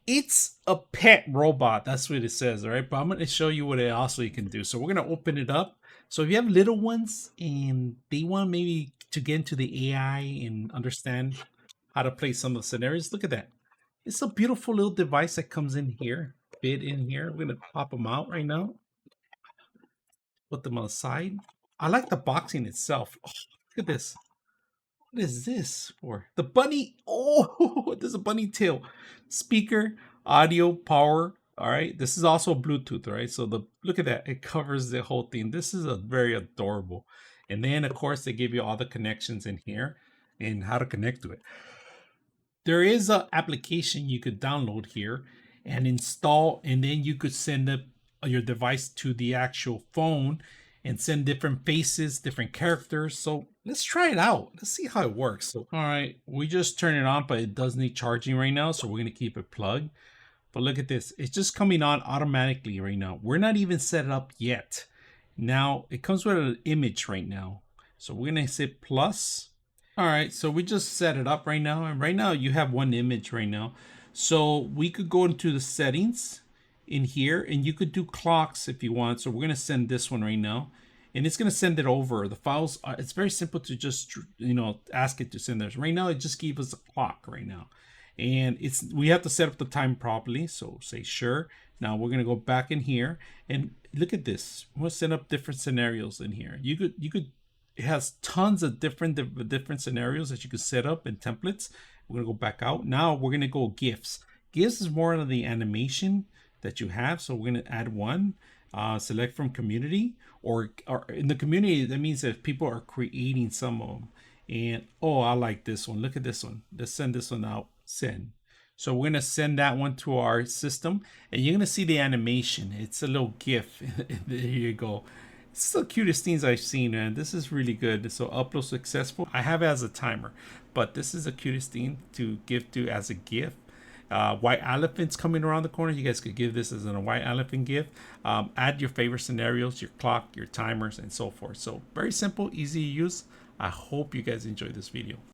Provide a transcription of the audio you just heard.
It's a pet robot. That's what it says, all right? But I'm going to show you what it also you can do. So we're going to open it up. So if you have little ones and they want maybe to get into the AI and understand how to play some of the scenarios, look at that. It's a beautiful little device that comes in here, fit in here. We're going to pop them out right now, put them on the side. I like the boxing itself. Oh, look at this. What is this for? The bunny. Oh, there's a bunny tail. Speaker, audio, power. All right. This is also Bluetooth, right? So the look at that. It covers the whole thing. This is a very adorable. And then of course they give you all the connections in here and how to connect to it. There is an application you could download here and install, and then you could send up your device to the actual phone and send different faces, different characters. So let's try it out. Let's see how it works. So, all right, we just turn it on, but it does need charging right now. So we're going to keep it plugged. But look at this. It's just coming on automatically right now. We're not even set it up yet. Now it comes with an image right now. So we're going to hit plus. All right, so we just set it up right now. And right now you have one image right now. So we could go into the settings in here and you could do clocks if you want. So we're going to send this one right now. And it's going to send it over. The files, it's very simple to just, ask it to send this. Right now, it just gives us a clock right now. And we have to set up the time properly. So say sure. Now we're going to go back in here and look at this. We'll set up different scenarios in here. You could it has tons of different scenarios that you could set up and templates. We're gonna go back out. Now we're gonna go GIFs. GIFs is more of the animation that you have. So we're gonna add one. Select from community or in the community. That means that people are creating some of them. And oh, I like this one. Look at this one. Let's send this one out. Send. So we're gonna send that one to our system, and you're gonna see the animation. It's a little GIF. There you go. It's the cutest things I've seen, man. This is really good. So upload successful. I have it as a timer, but this is the cutest thing to give to as a gift. White elephants coming around the corner. You guys could give this as a white elephant gift. Add your favorite scenarios, your clock, your timers, and so forth. So very simple, easy to use. I hope you guys enjoyed this video.